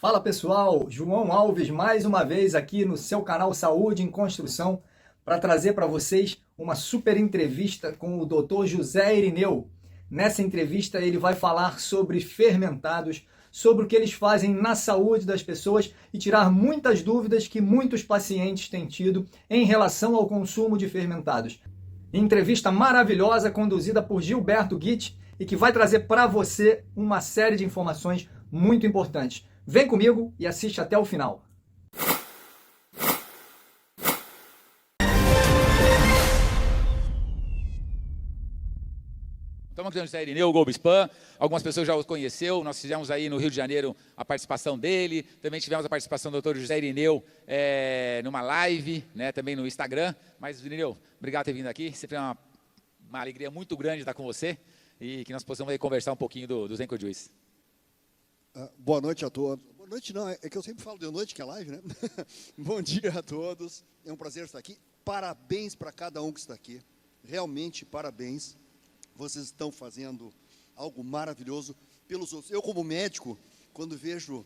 Fala pessoal, João Alves mais uma vez aqui no seu canal Saúde em Construção para trazer para vocês uma super entrevista com o Dr. José Irineu. Nessa entrevista ele vai falar sobre fermentados, sobre o que eles fazem na saúde das pessoas e tirar muitas dúvidas que muitos pacientes têm tido em relação ao consumo de fermentados. Entrevista maravilhosa conduzida por Gilberto Guitt e que vai trazer para você uma série de informações muito importantes. Vem comigo e assiste até o final. Estamos aqui no José Irineu, o Golbispan. Algumas pessoas já o conheceu. Nós fizemos aí no Rio de Janeiro a participação dele. Também tivemos a participação do Dr. José Irineu numa live, né, também no Instagram. Mas, Irineu, obrigado por ter vindo aqui. Sempre é uma alegria muito grande estar com você e que nós possamos aí conversar um pouquinho do Zenco Juice. Boa noite a todos. Boa noite não, é que eu sempre falo de noite que é live, né? Bom dia a todos. É um prazer estar aqui. Parabéns para cada um que está aqui. Realmente parabéns. Vocês estão fazendo algo maravilhoso pelos outros. Eu, como médico, quando vejo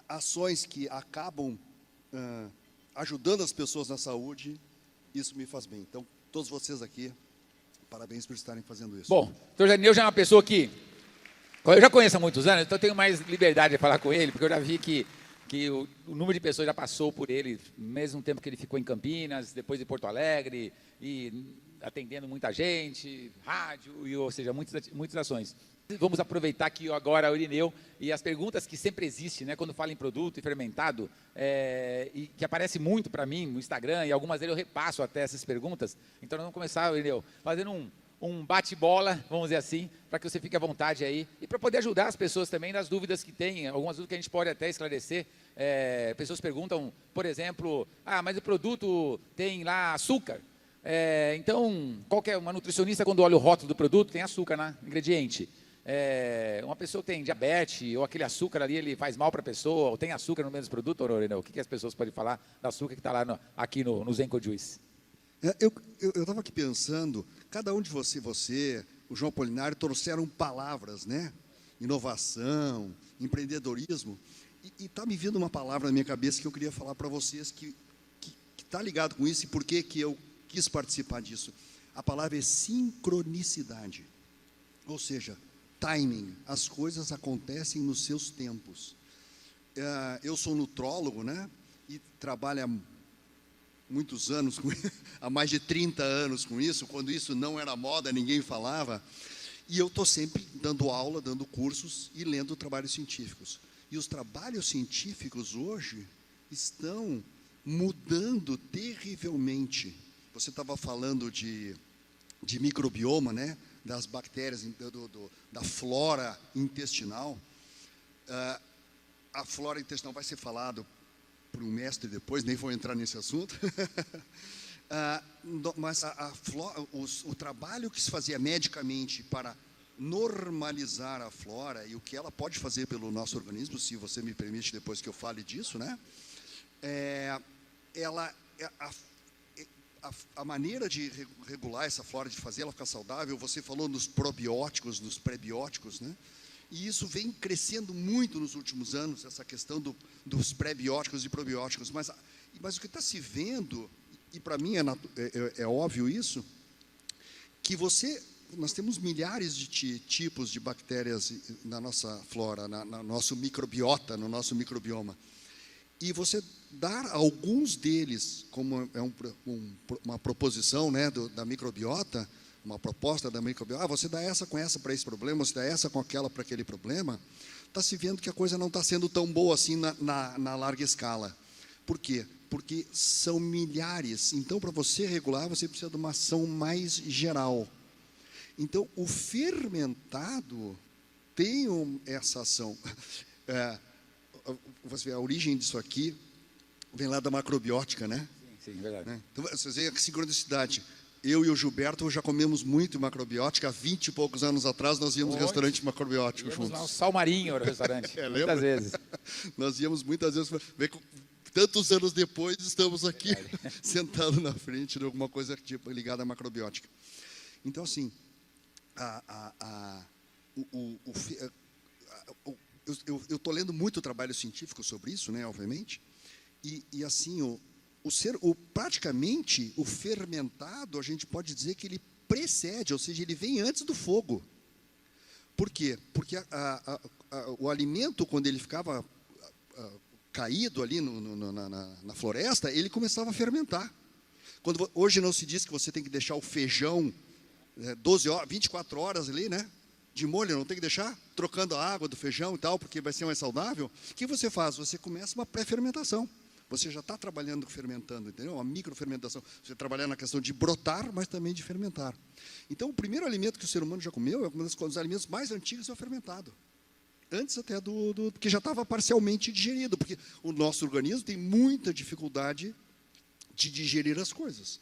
ações que acabam ajudando as pessoas na saúde, isso me faz bem. Então, todos vocês aqui, parabéns por estarem fazendo isso. Bom, o Dr. Irineu já é uma pessoa que eu já conheço há muitos anos, então eu tenho mais liberdade de falar com ele, porque eu já vi que o número de pessoas já passou por ele, mesmo tempo que ele ficou em Campinas, depois em Porto Alegre, e atendendo muita gente, rádio, ou seja, muitas ações. Vamos aproveitar aqui agora o Irineu e as perguntas que sempre existem, né, quando fala em produto e fermentado, e que aparece muito para mim no Instagram, e algumas vezes eu repasso até essas perguntas. Então nós vamos começar, Irineu, fazendo um bate-bola, vamos dizer assim, para que você fique à vontade aí, e para poder ajudar as pessoas também nas dúvidas que tem, algumas dúvidas que a gente pode até esclarecer. Pessoas perguntam, por exemplo, mas o produto tem lá açúcar, então, uma nutricionista quando olha o rótulo do produto, tem açúcar no ingrediente. Uma pessoa que tem diabetes, ou aquele açúcar ali, ele faz mal para a pessoa, ou tem açúcar no mesmo produto, ou o que as pessoas podem falar do açúcar que está lá aqui no Zenco Juice? Eu estava aqui pensando, cada um de você, o João Apolinário, trouxeram palavras, né? Inovação, empreendedorismo, e está me vindo uma palavra na minha cabeça que eu queria falar para vocês que está ligado com isso e por que eu quis participar disso. A palavra é sincronicidade, ou seja, timing. As coisas acontecem nos seus tempos. Eu sou nutrólogo, né? E trabalho há muitos anos, há mais de 30 anos com isso, quando isso não era moda, ninguém falava, e eu estou sempre dando aula, dando cursos e lendo trabalhos científicos. E os trabalhos científicos hoje estão mudando terrivelmente. Você estava falando de microbioma, né? Das bactérias, da flora intestinal. A flora intestinal vai ser falado para um mestre depois, nem vou entrar nesse assunto. Mas o trabalho que se fazia medicamente para normalizar a flora e o que ela pode fazer pelo nosso organismo, se você me permite depois que eu fale disso, né? A maneira de regular essa flora, de fazer ela ficar saudável, você falou nos probióticos, nos prebióticos, né? E isso vem crescendo muito nos últimos anos, essa questão dos pré-bióticos e probióticos. Mas o que está se vendo, e para mim é óbvio isso, que nós temos milhares de tipos de bactérias na nossa flora, no nosso microbiota, no nosso microbioma. E você dar alguns deles, como uma proposição, né, da microbiota, uma proposta da microbiota, você dá essa com essa para esse problema, você dá essa com aquela para aquele problema, está se vendo que a coisa não está sendo tão boa assim na larga escala. Por quê? Porque são milhares. Então, para você regular, você precisa de uma ação mais geral. Então, o fermentado tem essa ação. Você vê, a origem disso aqui vem lá da macrobiótica, né? Sim, verdade. Então, vocês veem a sincronicidade. Eu e o Gilberto já comemos muito macrobiótica. Há 20 e poucos anos atrás, nós íamos no restaurante macrobiótico juntos. Lá, o Salmarinho era o restaurante, muitas vezes. Nós íamos muitas vezes. Tantos anos depois, estamos aqui sentados na frente de alguma coisa ligada à macrobiótica. Então, assim, eu estou lendo muito trabalho científico sobre isso, né, obviamente, e assim, praticamente, o fermentado, a gente pode dizer que ele precede, ou seja, ele vem antes do fogo. Por quê? Porque o alimento, quando ele ficava caído ali na floresta, ele começava a fermentar. Hoje não se diz que você tem que deixar o feijão 12 horas, 24 horas ali, né? De molho, não tem que deixar trocando a água do feijão e tal, porque vai ser mais saudável. O que você faz? Você começa uma pré-fermentação. Você já está trabalhando fermentando, entendeu? Uma microfermentação. Você trabalha na questão de brotar, mas também de fermentar. Então, o primeiro alimento que o ser humano já comeu é um dos alimentos mais antigos, é o fermentado. Antes até porque já estava parcialmente digerido, porque o nosso organismo tem muita dificuldade de digerir as coisas.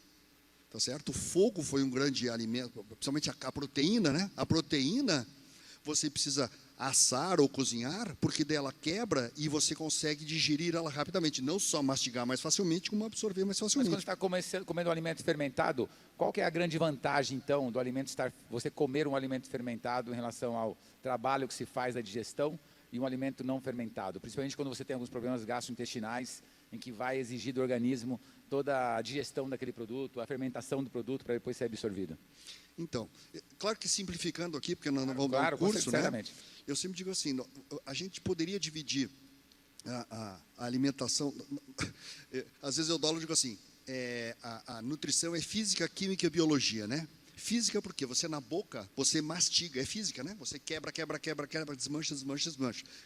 Tá certo? O fogo foi um grande alimento, principalmente a proteína, né? A proteína, você precisa assar ou cozinhar, porque dela quebra e você consegue digerir ela rapidamente. Não só mastigar mais facilmente, como absorver mais facilmente. Mas quando você está comendo um alimento fermentado, qual que é a grande vantagem, então, do alimento você comer um alimento fermentado em relação ao trabalho que se faz da digestão e um alimento não fermentado? Principalmente quando você tem alguns problemas gastrointestinais, em que vai exigir do organismo toda a digestão daquele produto, a fermentação do produto para depois ser absorvido. Então, claro que simplificando aqui, porque nós não vamos dar um curso, né? Eu sempre digo assim, a gente poderia dividir a alimentação. Às vezes eu dou aula e digo assim, a nutrição é física, química e biologia, né? Física porque você na boca, você mastiga, é física, né? Você quebra, desmancha.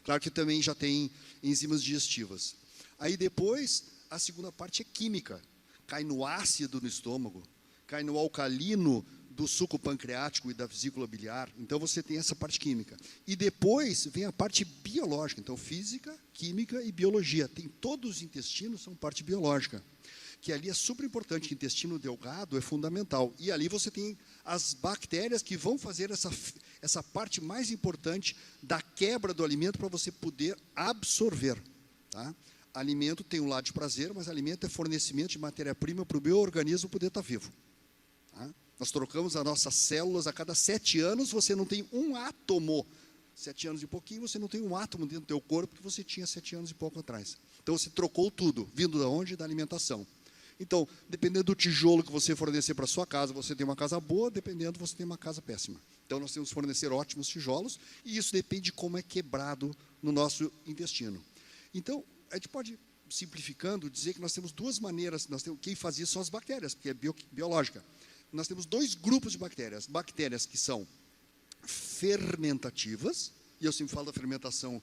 Claro que também já tem enzimas digestivas. Aí depois, a segunda parte é química. Cai no ácido no estômago, cai no alcalino do suco pancreático e da vesícula biliar. Então, você tem essa parte química. E depois vem a parte biológica. Então, física, química e biologia. Todos os intestinos são parte biológica. Que ali é super importante. O intestino delgado é fundamental. E ali você tem as bactérias que vão fazer essa parte mais importante da quebra do alimento para você poder absorver. Tá? Alimento tem um lado de prazer, mas alimento é fornecimento de matéria-prima para o meu organismo poder estar vivo. Tá? Nós trocamos as nossas células a cada 7 anos, você não tem um átomo. 7 anos e pouquinho, você não tem um átomo dentro do teu corpo que você tinha 7 anos e pouco atrás. Então, você trocou tudo, vindo de onde? Da alimentação. Então, dependendo do tijolo que você fornecer para a sua casa, você tem uma casa boa, dependendo, você tem uma casa péssima. Então, nós temos que fornecer ótimos tijolos, e isso depende de como é quebrado no nosso intestino. Então, a gente pode, simplificando, dizer que nós temos duas maneiras. Quem faz isso são as bactérias, porque é biológica. Nós temos 2 grupos de bactérias. Bactérias que são fermentativas, e eu sempre falo da fermentação,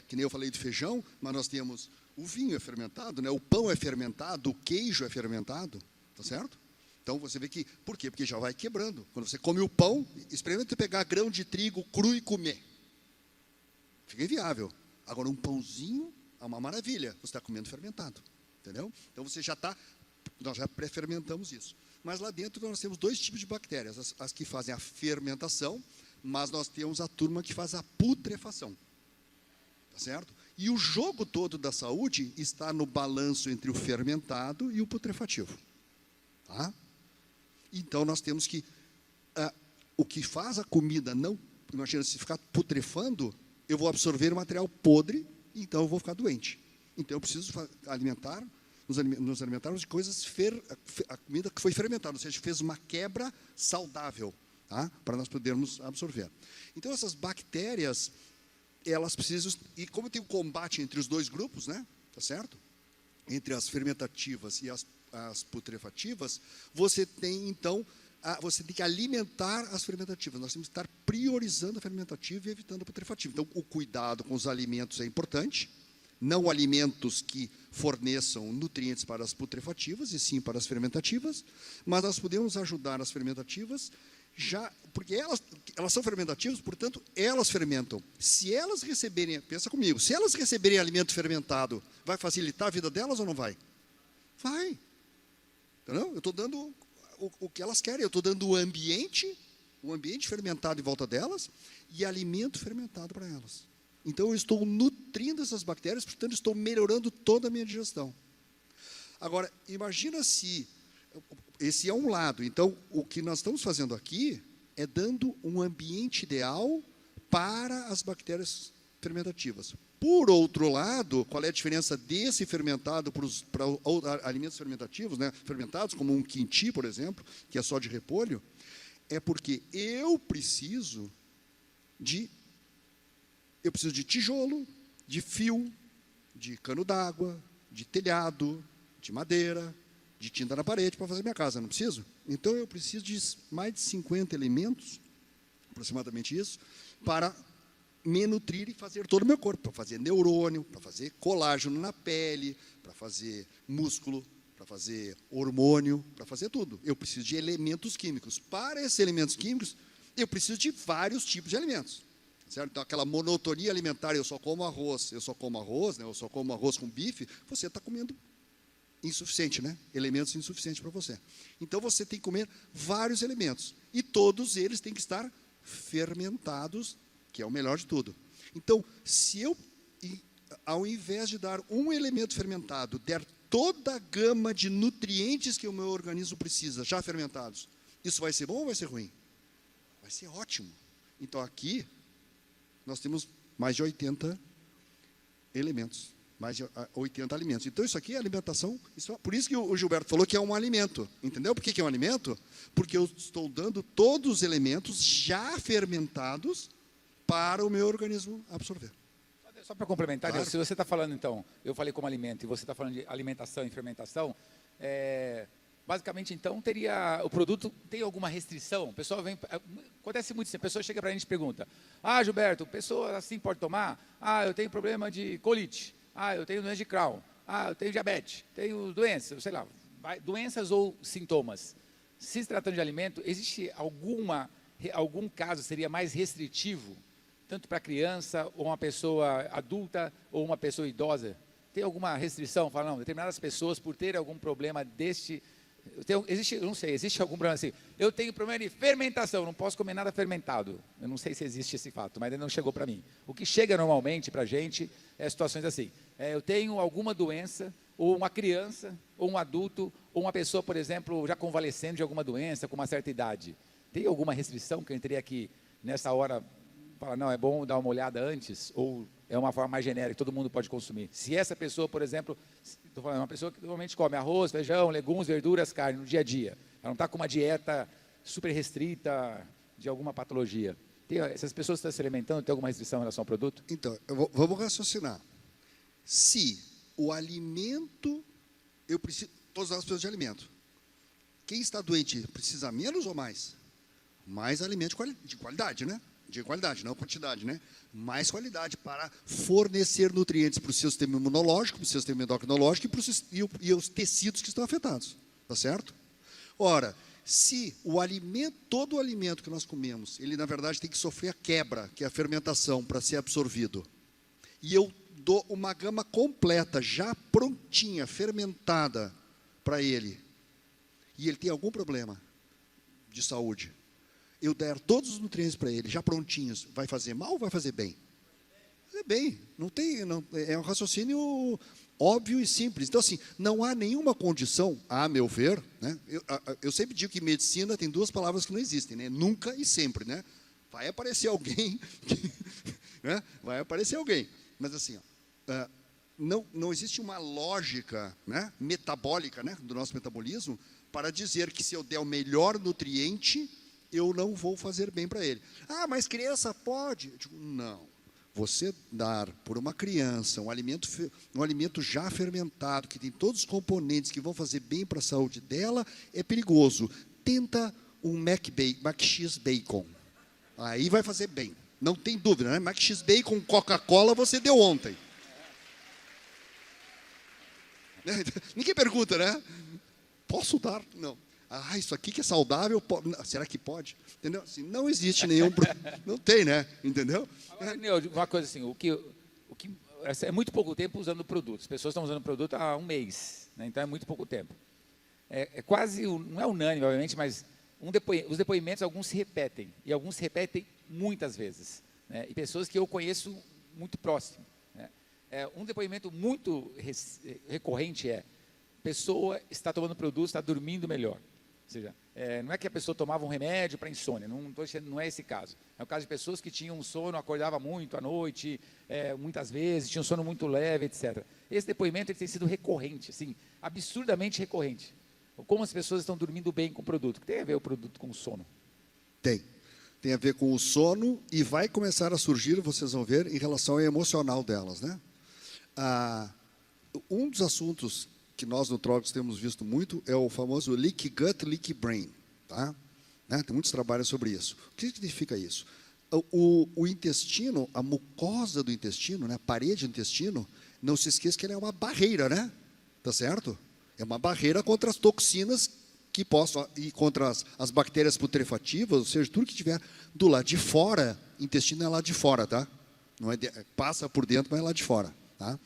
que nem eu falei do feijão, mas nós temos o vinho é fermentado, né? O pão é fermentado, o queijo é fermentado, tá certo? Então, você vê que... Por quê? Porque já vai quebrando. Quando você come o pão, experimenta pegar grão de trigo cru e comer. Fica inviável. Agora, um pãozinho... É uma maravilha, você está comendo fermentado, entendeu? Então, nós já pré-fermentamos isso. Mas lá dentro nós temos 2 tipos de bactérias, as que fazem a fermentação, mas nós temos a turma que faz a putrefação, tá certo? E o jogo todo da saúde está no balanço entre o fermentado e o putrefativo, tá? Então, nós temos que, o que faz a comida não, imagina, se ficar putrefando, eu vou absorver material podre, então eu vou ficar doente. Então eu preciso nos alimentarmos de coisas, a comida que foi fermentada, ou seja, fez uma quebra saudável, tá? Para nós podermos absorver. Então essas bactérias, elas precisam, e como tem o combate entre os 2 grupos, né? Tá certo? Entre as fermentativas e as putrefativas, você tem então, você tem que alimentar as fermentativas. Nós temos que estar priorizando a fermentativa e evitando a putrefativa. Então, o cuidado com os alimentos é importante. Não alimentos que forneçam nutrientes para as putrefativas, e sim para as fermentativas. Mas nós podemos ajudar as fermentativas, porque elas são fermentativas, portanto, elas fermentam. Se elas receberem, pensa comigo, se elas receberem alimento fermentado, vai facilitar a vida delas ou não vai? Vai. Entendeu? Eu estou dando... O que elas querem, eu estou dando o ambiente fermentado em volta delas e alimento fermentado para elas. Então, eu estou nutrindo essas bactérias, portanto, estou melhorando toda a minha digestão. Agora, imagina se, esse é um lado, então, o que nós estamos fazendo aqui é dando um ambiente ideal para as bactérias fermentativas. Por outro lado, qual é a diferença desse fermentado para alimentos fermentativos, né? Fermentados, como um quinti, por exemplo, que é só de repolho? É porque eu preciso de tijolo, de fio, de cano d'água, de telhado, de madeira, de tinta na parede para fazer minha casa, não preciso? Então, eu preciso de mais de 50 elementos, aproximadamente isso, para me nutrir e fazer todo o meu corpo, para fazer neurônio, para fazer colágeno na pele, para fazer músculo, para fazer hormônio, para fazer tudo. Eu preciso de elementos químicos. Para esses elementos químicos, eu preciso de vários tipos de alimentos. Certo? Então, aquela monotonia alimentar, eu só como arroz, né? Eu só como arroz com bife, você está comendo insuficiente, né? Elementos insuficientes para você. Então, você tem que comer vários elementos. E todos eles têm que estar fermentados, que é o melhor de tudo. Então, se eu, ao invés de dar um elemento fermentado, der toda a gama de nutrientes que o meu organismo precisa, já fermentados, isso vai ser bom ou vai ser ruim? Vai ser ótimo. Então, aqui, nós temos mais de 80 elementos, mais de 80 alimentos. Então, isso aqui é alimentação. Por isso que o Gilberto falou que é um alimento. Entendeu por que é um alimento? Porque eu estou dando todos os elementos já fermentados para o meu organismo absorver. Só para complementar, Claro. Se você está falando, então, eu falei como alimento, e você está falando de alimentação e fermentação, basicamente, então, o produto tem alguma restrição? O pessoal acontece muito isso, a pessoa chega para a gente e pergunta, Gilberto, pessoa assim pode tomar? Eu tenho problema de colite, eu tenho doença de Crohn, eu tenho diabetes, tenho doenças, sei lá, doenças ou sintomas. Se tratando de alimento, existe algum caso seria mais restritivo, tanto para criança, ou uma pessoa adulta, ou uma pessoa idosa? Tem alguma restrição? Fala, não, determinadas pessoas, por ter algum problema existe algum problema assim? Eu tenho problema de fermentação, não posso comer nada fermentado. Eu não sei se existe esse fato, mas ainda não chegou para mim. O que chega normalmente para a gente é situações assim. Eu tenho alguma doença, ou uma criança, ou um adulto, ou uma pessoa, por exemplo, já convalescendo de alguma doença, com uma certa idade. Tem alguma restrição que eu teria que, nessa hora, falar, não, é bom dar uma olhada antes, ou é uma forma mais genérica, todo mundo pode consumir? Se essa pessoa, por exemplo, estou falando, uma pessoa que normalmente come arroz, feijão, legumes, verduras, carne, no dia a dia, ela não está com uma dieta super restrita de alguma patologia. Essas pessoas que estão se alimentando, tem alguma restrição em relação ao produto? Então, vamos raciocinar. Se o alimento, todos nós precisamos de alimento. Quem está doente precisa menos ou mais? Mais alimento de qualidade, né? De qualidade, não quantidade, né? Mais qualidade para fornecer nutrientes para o seu sistema imunológico, para o seu sistema endocrinológico e os tecidos que estão afetados. Tá certo? Ora, se todo o alimento que nós comemos, ele na verdade tem que sofrer a quebra, que é a fermentação, para ser absorvido. E eu dou uma gama completa, já prontinha, fermentada para ele. E ele tem algum problema de saúde. Eu der todos os nutrientes para ele, já prontinhos, vai fazer mal ou vai fazer bem? Vai fazer bem. É um raciocínio óbvio e simples. Então, assim, não há nenhuma condição, a meu ver, né? Eu sempre digo que medicina tem duas palavras que não existem, né? Nunca e sempre, né? Vai aparecer alguém, né? Vai aparecer alguém. Mas, assim, não existe uma lógica, né, metabólica, né, do nosso metabolismo para dizer que se eu der o melhor nutriente, eu não vou fazer bem para ele. Mas criança pode? Eu digo, não. Você dar por uma criança um alimento já fermentado, que tem todos os componentes que vão fazer bem para a saúde dela, é perigoso. Tenta um Mac X Bacon. Aí vai fazer bem. Não tem dúvida, né? Mac X Bacon, Coca-Cola, você deu ontem. Ninguém pergunta, né? Posso dar? Não. Isso aqui que é saudável, será que pode? Entendeu? Assim, não existe nenhum... Não tem, né? Entendeu? Agora, uma coisa assim, é muito pouco tempo usando o produto. As pessoas estão usando o produto há um mês, né? Então é muito pouco tempo. É quase, não é unânime, obviamente, mas os depoimentos, alguns se repetem, e alguns se repetem muitas vezes, né? E pessoas que eu conheço muito próximo, né? Um depoimento muito recorrente pessoa está tomando produto, está dormindo melhor. Ou seja, não é que a pessoa tomava um remédio para insônia, não é esse caso. É o caso de pessoas que tinham um sono, acordava muito à noite, muitas vezes, tinham um sono muito leve, etc. Esse depoimento ele tem sido recorrente, assim, absurdamente recorrente. Como as pessoas estão dormindo bem com o produto. O que tem a ver o produto com o sono? Tem a ver com o sono e vai começar a surgir, vocês vão ver, em relação ao emocional delas, né? Um dos assuntos que nós no Trogs temos visto muito é o famoso leaky gut, leaky brain, tá? Né? Tem muitos trabalhos sobre isso. O que significa isso? O intestino, a mucosa do intestino, né, a parede do intestino, não se esqueça que ela é uma barreira, né? Tá certo? É uma barreira contra as toxinas que possam, e contra as bactérias putrefativas, ou seja, tudo que tiver do lado de fora, intestino é lá de fora, tá? Não é passa por dentro, mas é lá de fora, tá?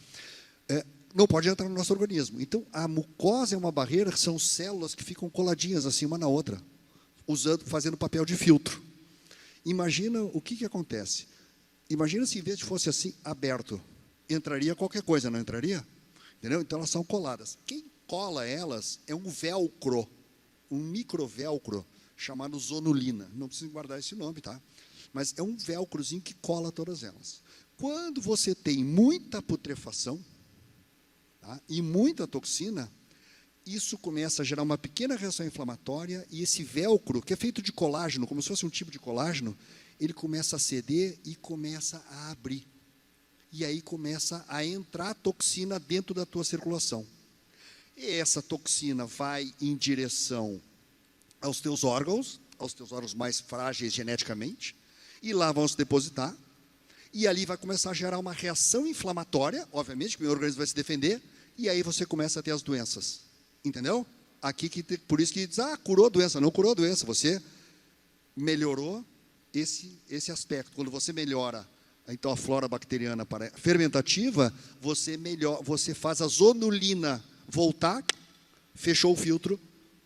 Não pode entrar no nosso organismo. Então, a mucosa é uma barreira, são células que ficam coladinhas assim uma na outra, fazendo papel de filtro. Imagina o que acontece. Imagina se em vez de fosse assim, aberto, entraria qualquer coisa, não entraria? Entendeu? Então, elas são coladas. Quem cola elas é um velcro, um microvelcro, chamado zonulina. Não precisa guardar esse nome, tá? Mas é um velcrozinho que cola todas elas. Quando você tem muita putrefação, tá, e muita toxina, isso começa a gerar uma pequena reação inflamatória e esse velcro, que é feito de colágeno, como se fosse um tipo de colágeno, ele começa a ceder e começa a abrir. E aí começa a entrar toxina dentro da tua circulação. E essa toxina vai em direção aos teus órgãos mais frágeis geneticamente, e lá vão se depositar, e ali vai começar a gerar uma reação inflamatória, obviamente, que o meu organismo vai se defender, e aí você começa a ter as doenças. Entendeu? Por isso que diz, curou a doença. Não curou a doença, você melhorou esse aspecto. Quando você melhora, então, a flora bacteriana fermentativa, você faz a zonulina voltar, fechou o filtro,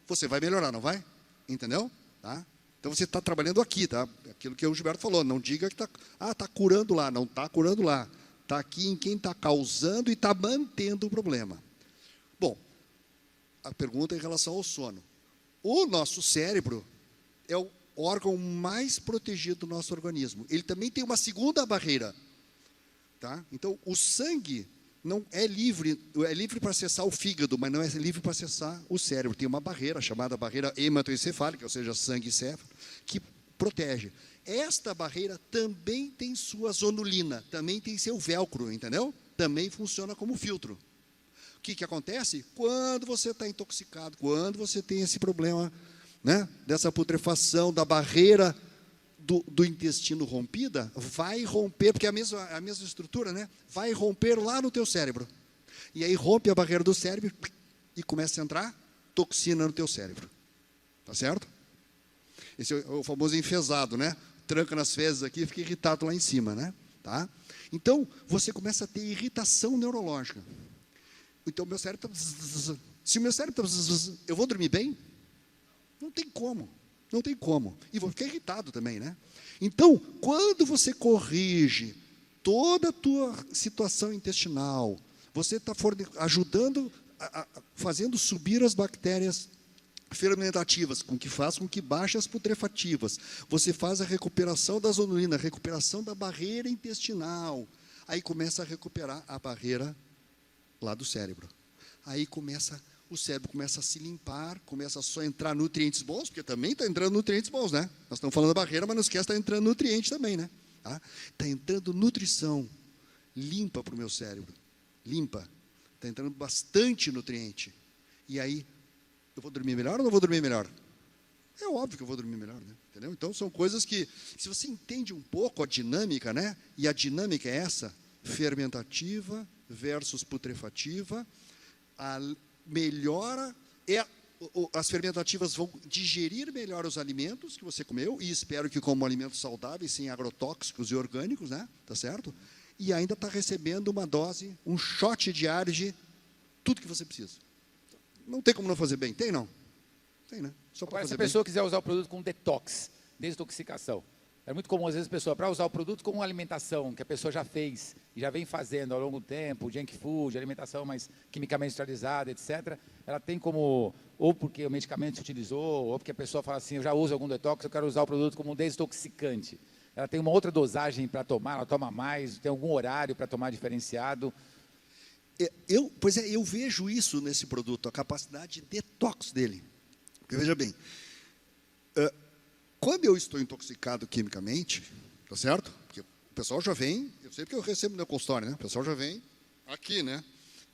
você vai melhorar, não vai? Entendeu? Tá? Então, você está trabalhando aqui, tá? Aquilo que o Gilberto falou, não diga que está curando lá, não está curando lá. Está aqui em quem está causando e está mantendo o problema. Bom, a pergunta é em relação ao sono. O nosso cérebro é o órgão mais protegido do nosso organismo. Ele também tem uma segunda barreira. Tá? Então, o sangue não é livre para acessar o fígado, mas não é livre para acessar o cérebro. Tem uma barreira chamada barreira hematoencefálica, ou seja, sangue e céfalo, que protege. Esta barreira também tem sua zonulina, também tem seu velcro, entendeu? Também funciona como filtro. O que acontece? Quando você está intoxicado, quando você tem esse problema, né, dessa putrefação, da barreira do intestino rompida, vai romper, porque é a mesma estrutura, né? Vai romper lá no teu cérebro. E aí rompe a barreira do cérebro e começa a entrar toxina no teu cérebro. Tá certo? Esse é o famoso enfesado, né? Tranca nas fezes aqui e fica irritado lá em cima, né? Tá? Então, você começa a ter irritação neurológica. Então, meu cérebro está... Se o meu cérebro está... Eu vou dormir bem? Não tem como. Não tem como. E vou ficar irritado também, né? Então, quando você corrige toda a tua situação intestinal, você está ajudando, fazendo subir as bactérias fermentativas, faz com que baixe as putrefativas. Você faz a recuperação da zonulina, a recuperação da barreira intestinal. Aí começa a recuperar a barreira lá do cérebro. Aí o cérebro começa a se limpar, começa a só entrar nutrientes bons, porque também está entrando nutrientes bons, né? Nós estamos falando da barreira, mas não esquece que está entrando nutriente também, né? Está entrando nutrição limpa para o meu cérebro. Limpa. Está entrando bastante nutriente. E aí, eu vou dormir melhor ou não vou dormir melhor? É óbvio que eu vou dormir melhor, né? Entendeu? Então, são coisas que, se você entende um pouco a dinâmica, né? E a dinâmica é essa, fermentativa versus putrefativa, a melhora as fermentativas vão digerir melhor os alimentos que você comeu, e espero que como alimentos saudáveis, sem agrotóxicos e orgânicos, né? Tá certo? E ainda está recebendo uma dose, um shot diário de tudo que você precisa. Não tem como não fazer bem, tem não? Tem, né? Só para fazer se a bem. pessoa quiser usar o produto com detox, desintoxicação, É muito comum, às vezes, a pessoa, para usar o produto como alimentação, que a pessoa já fez e já vem fazendo ao longo do tempo, junk food, alimentação mais quimicamente industrializada, etc., ela tem como, ou porque o medicamento se utilizou, ou porque a pessoa fala assim, eu já uso algum detox, eu quero usar o produto como um desintoxicante. Ela tem uma outra dosagem para tomar, ela toma mais, tem algum horário para tomar diferenciado. Eu vejo isso nesse produto, a capacidade de detox dele. Porque, veja bem, quando eu estou intoxicado quimicamente, tá certo? Porque o pessoal já vem, eu sei porque eu recebo no meu consultório, né? O pessoal já vem aqui, né?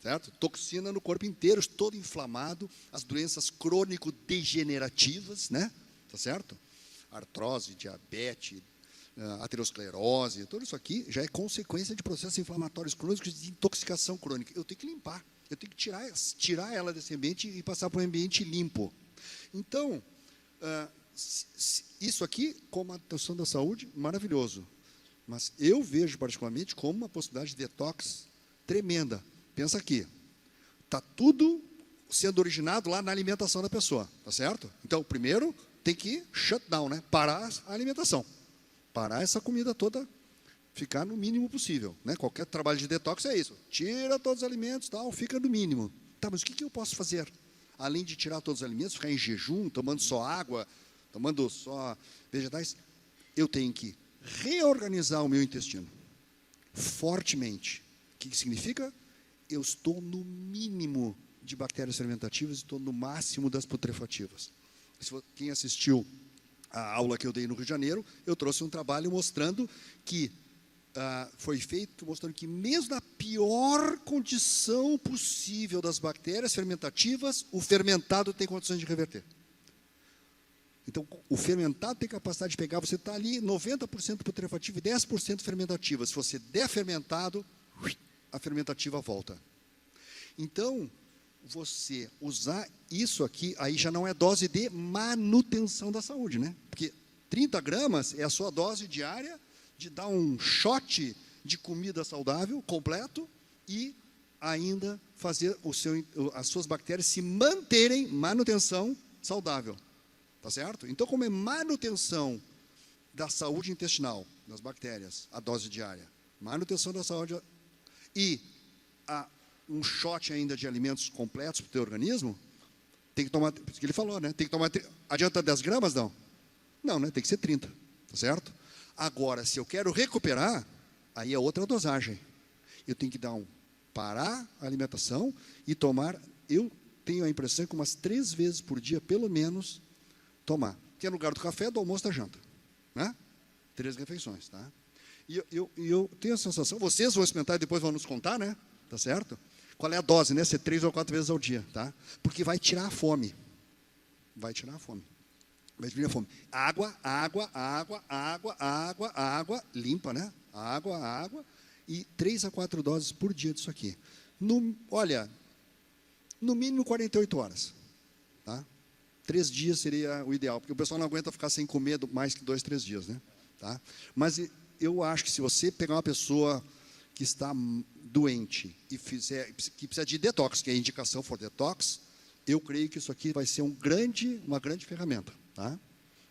Certo? Toxina no corpo inteiro, todo inflamado, as doenças crônico-degenerativas, né? Tá certo? Artrose, diabetes, aterosclerose, tudo isso aqui já é consequência de processos inflamatórios crônicos de intoxicação crônica. Eu tenho que limpar, eu tenho que tirar ela desse ambiente e passar para um ambiente limpo. Então, isso aqui, como a atenção da saúde, maravilhoso. Mas eu vejo particularmente como uma possibilidade de detox tremenda. Pensa aqui, está tudo sendo originado lá na alimentação da pessoa, tá certo? Então, primeiro, tem que shut down, né? Parar a alimentação. Parar essa comida toda, ficar no mínimo possível, né? Qualquer trabalho de detox é isso. Tira todos os alimentos, tal, fica no mínimo. Tá, mas o que eu posso fazer? Além de tirar todos os alimentos, ficar em jejum, tomando só água, tomando só vegetais, eu tenho que reorganizar o meu intestino fortemente. O que significa? Eu estou no mínimo de bactérias fermentativas e estou no máximo das putrefativas. Quem assistiu a aula que eu dei no Rio de Janeiro, eu trouxe um trabalho mostrando que foi feito, mostrando que mesmo na pior condição possível das bactérias fermentativas, o fermentado tem condições de reverter. Então, o fermentado tem capacidade de pegar, você está ali 90% putrefativo e 10% fermentativa. Se você der fermentado, a fermentativa volta. Então, você usar isso aqui, aí já não é dose de manutenção da saúde, né? Porque 30 gramas é a sua dose diária de dar um shot de comida saudável, completo, e ainda fazer as suas bactérias se manterem, manutenção saudável. Tá certo? Então, como é manutenção da saúde intestinal, das bactérias, a dose diária, manutenção da saúde e um shot ainda de alimentos completos para o teu organismo, tem que tomar, porque ele falou, né? Tem que tomar, adianta 10 gramas, não? Não, né? Tem que ser 30, tá certo? Agora, se eu quero recuperar, aí é outra dosagem. Eu tenho que parar a alimentação e tomar, eu tenho a impressão que umas 3 vezes por dia, pelo menos, tomar. Que é no lugar do café, do almoço, da janta. Né? 3 refeições, tá? E eu tenho a sensação, vocês vão experimentar e depois vão nos contar, né? Tá certo? Qual é a dose, né? Ser 3 ou 4 vezes ao dia, tá? Porque vai tirar a fome. Vai tirar a fome. Vai tirar a fome. Água, limpa, né? Água, e 3 a 4 doses por dia disso aqui. Olha, no mínimo 48 horas, tá? 3 dias seria o ideal, porque o pessoal não aguenta ficar sem comer mais que 2, 3 dias, né? Tá? Mas eu acho que se você pegar uma pessoa que está doente e que precisa de detox, que a indicação for detox, eu creio que isso aqui vai ser uma grande ferramenta. Tá?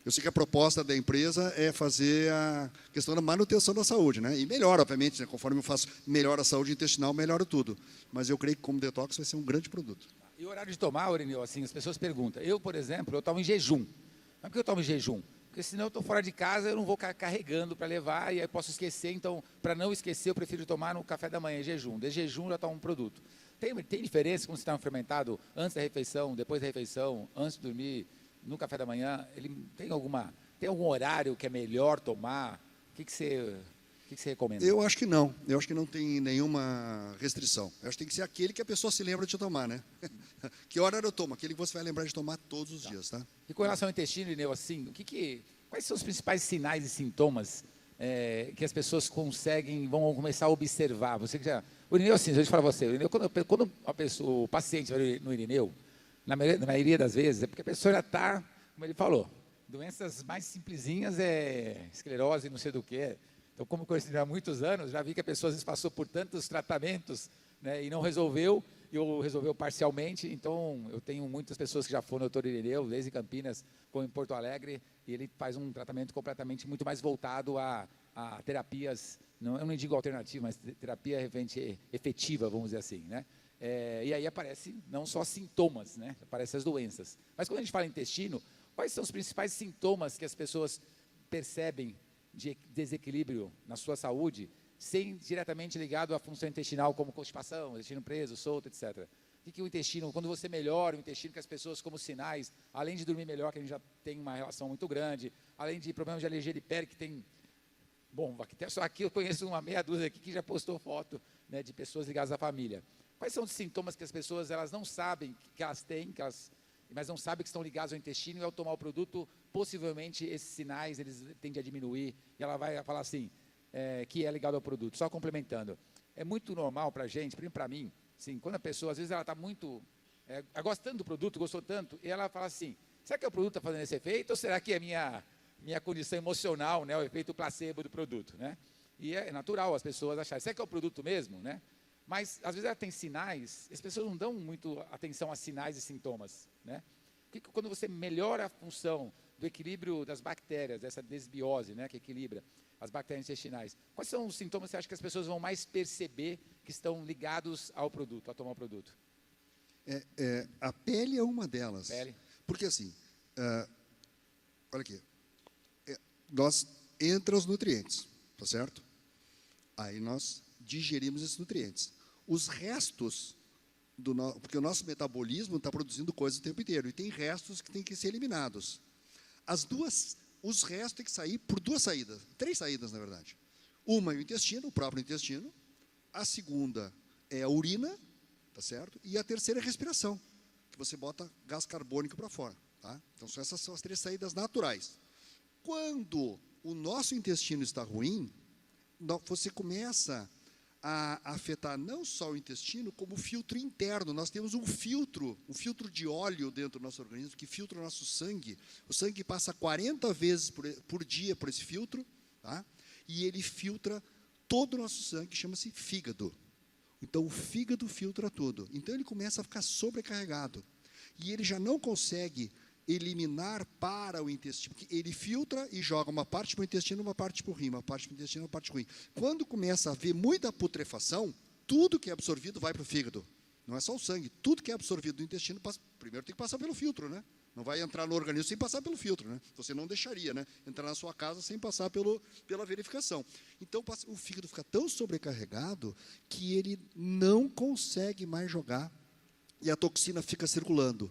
Eu sei que a proposta da empresa é fazer a questão da manutenção da saúde, né? E melhora, obviamente, né? Conforme eu faço, melhora a saúde intestinal, melhora tudo. Mas eu creio que como detox vai ser um grande produto. E o horário de tomar, Irineu, assim, as pessoas perguntam. Eu, por exemplo, eu tomo em jejum. Mas por que eu tomo em jejum? Porque senão eu estou fora de casa, eu não vou ficar carregando para levar, e aí posso esquecer. Então, para não esquecer, eu prefiro tomar no café da manhã, em jejum. De jejum, já tomo um produto. Tem diferença quando você está no fermentado antes da refeição, depois da refeição, antes de dormir, no café da manhã? Ele tem algum horário que é melhor tomar? O que você recomenda? Eu acho que não. Eu acho que não tem nenhuma restrição. Eu acho que tem que ser aquele que a pessoa se lembra de tomar, né? Que hora eu tomo? Aquele que você vai lembrar de tomar todos os dias, tá? E com relação ao intestino, Irineu, assim, quais são os principais sinais e sintomas que as pessoas vão começar a observar? Você que já... O Irineu, assim, deixa eu falar para você, o Irineu, quando o paciente vai no Irineu, na maioria das vezes, é porque a pessoa já está, como ele falou, doenças mais simplesinhas, esclerose, não sei do que. Então, como eu conheci há muitos anos, já vi que a pessoa às vezes passou por tantos tratamentos, né, e não resolveu, eu resolveu parcialmente, então eu tenho muitas pessoas que já foram no Dr. Irineu, desde Campinas, como em Porto Alegre, e ele faz um tratamento completamente muito mais voltado a terapias, não, eu não digo alternativa, mas terapia realmente efetiva, vamos dizer assim, né? E aí aparece não só sintomas, né? Aparecem as doenças. Mas quando a gente fala em intestino, quais são os principais sintomas que as pessoas percebem de desequilíbrio na sua saúde, sem diretamente ligado à função intestinal, como constipação, intestino preso, solto, etc. O que o intestino, quando você melhora o intestino, que as pessoas, como sinais, além de dormir melhor, que a gente já tem uma relação muito grande, além de problemas de alergia de pele, que tem... Bom, só aqui eu conheço uma meia dúzia aqui que já postou foto, né, de pessoas ligadas à família. Quais são os sintomas que as pessoas elas não sabem que elas têm, mas não sabem que estão ligados ao intestino, e ao tomar o produto, possivelmente esses sinais eles tendem a diminuir, e ela vai falar assim, que é ligado ao produto. Só complementando, é muito normal para a gente, para mim, assim, quando a pessoa, às vezes ela está muito, gostando do produto, gostou tanto, e ela fala assim, será que o produto está fazendo esse efeito, ou será que é minha condição emocional, né, o efeito placebo do produto, né? E é natural as pessoas acharem, será que é o produto mesmo, né? Mas, às vezes, ela tem sinais, as pessoas não dão muito atenção a sinais e sintomas, né? Porque quando você melhora a função do equilíbrio das bactérias, dessa desbiose, né, que equilibra as bactérias intestinais, quais são os sintomas que você acha que as pessoas vão mais perceber que estão ligados ao produto, a tomar o produto? A pele é uma delas. Pele. Porque, assim, olha aqui, nós entra os nutrientes, tá certo? Aí nós digerimos esses nutrientes. Os restos, porque o nosso metabolismo está produzindo coisas o tempo inteiro, e tem restos que têm que ser eliminados. Os restos têm que sair por 2 saídas, 3 saídas, na verdade. Uma é o intestino, o próprio intestino. A segunda é a urina, tá certo? E a terceira é a respiração, que você bota gás carbônico para fora, tá? Então, essas são as 3 saídas naturais. Quando o nosso intestino está ruim, você começa a afetar não só o intestino, como o filtro interno. Nós temos um filtro de óleo dentro do nosso organismo, que filtra o nosso sangue. O sangue passa 40 vezes por dia por esse filtro, tá? E ele filtra todo o nosso sangue, chama-se fígado. Então, o fígado filtra tudo. Então, ele começa a ficar sobrecarregado. E ele já não consegue eliminar para o intestino, porque ele filtra e joga uma parte para o intestino, uma parte para o rim, uma parte para o intestino, uma parte para o rim. Quando começa a haver muita putrefação, tudo que é absorvido vai para o fígado. Não é só o sangue, tudo que é absorvido do intestino, primeiro tem que passar pelo filtro, né? Não vai entrar no organismo sem passar pelo filtro, né? Você não deixaria, né, entrar na sua casa sem passar pela verificação. Então, o fígado fica tão sobrecarregado que ele não consegue mais jogar e a toxina fica circulando.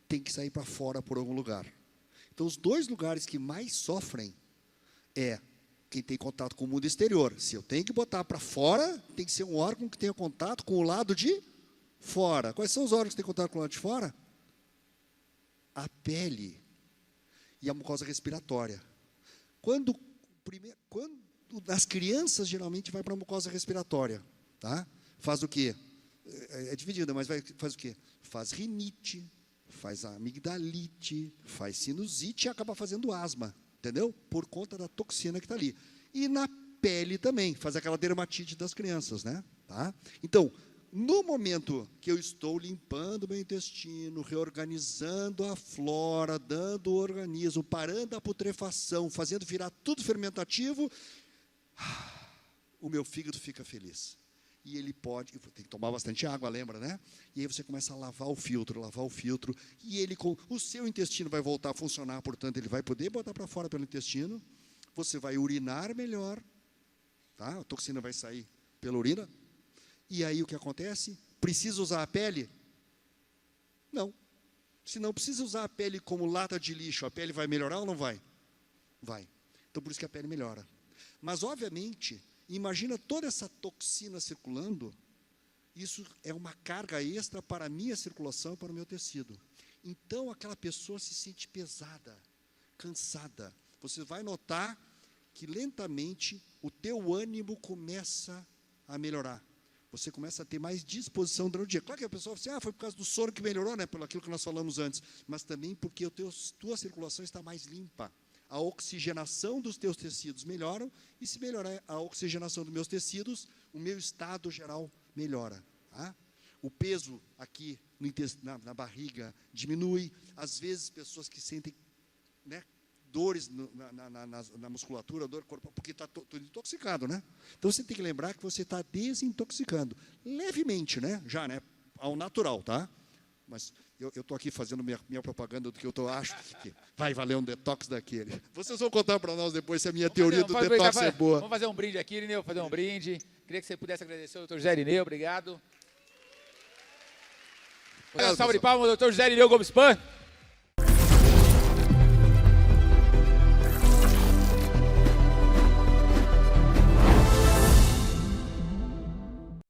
Tem que sair para fora por algum lugar. Então, os 2 lugares que mais sofrem é quem tem contato com o mundo exterior. Se eu tenho que botar para fora, tem que ser um órgão que tenha contato com o lado de fora. Quais são os órgãos que têm contato com o lado de fora? A pele e a mucosa respiratória. Quando nas crianças, geralmente, vai para a mucosa respiratória. Tá? Faz o quê? É dividida, mas faz o quê? Faz rinite, faz amigdalite, faz sinusite e acaba fazendo asma, entendeu? Por conta da toxina que está ali. E na pele também, faz aquela dermatite das crianças, né? Tá? Então, no momento que eu estou limpando meu intestino, reorganizando a flora, dando o organismo, parando a putrefação, fazendo virar tudo fermentativo, o meu fígado fica feliz. E ele tem que tomar bastante água, lembra, né? E aí você começa a lavar o filtro, e o seu intestino vai voltar a funcionar, portanto, ele vai poder botar para fora pelo intestino, você vai urinar melhor, tá? A toxina vai sair pela urina, e aí o que acontece? Precisa usar a pele? Não. Se não precisa usar a pele como lata de lixo, a pele vai melhorar ou não vai? Vai. Então, por isso que a pele melhora. Mas, obviamente, imagina toda essa toxina circulando, isso é uma carga extra para a minha circulação e para o meu tecido. Então, aquela pessoa se sente pesada, cansada. Você vai notar que, lentamente, o teu ânimo começa a melhorar. Você começa a ter mais disposição durante o dia. Claro que a pessoa fala assim, foi por causa do sono que melhorou, né, pelo aquilo que nós falamos antes, mas também porque a tua circulação está mais limpa. A oxigenação dos teus tecidos melhoram, e se melhorar a oxigenação dos meus tecidos, o meu estado geral melhora. Tá? o peso aqui na barriga diminui. Às vezes, pessoas que sentem, né, dores na musculatura, dor corporal, porque está tudo intoxicado, né? Então, você tem que lembrar que você está desintoxicando. Levemente, né? Já, né? Ao natural, tá? Mas eu estou aqui fazendo minha propaganda do que eu acho que vai valer um detox daquele. Vocês vão contar para nós depois se a minha teoria do detox é boa. Vamos fazer um brinde aqui, Irineu, fazer um brinde. Queria que você pudesse agradecer ao doutor José Irineu, obrigado. Salve de palmas, doutor José Irineu Gomes Pan.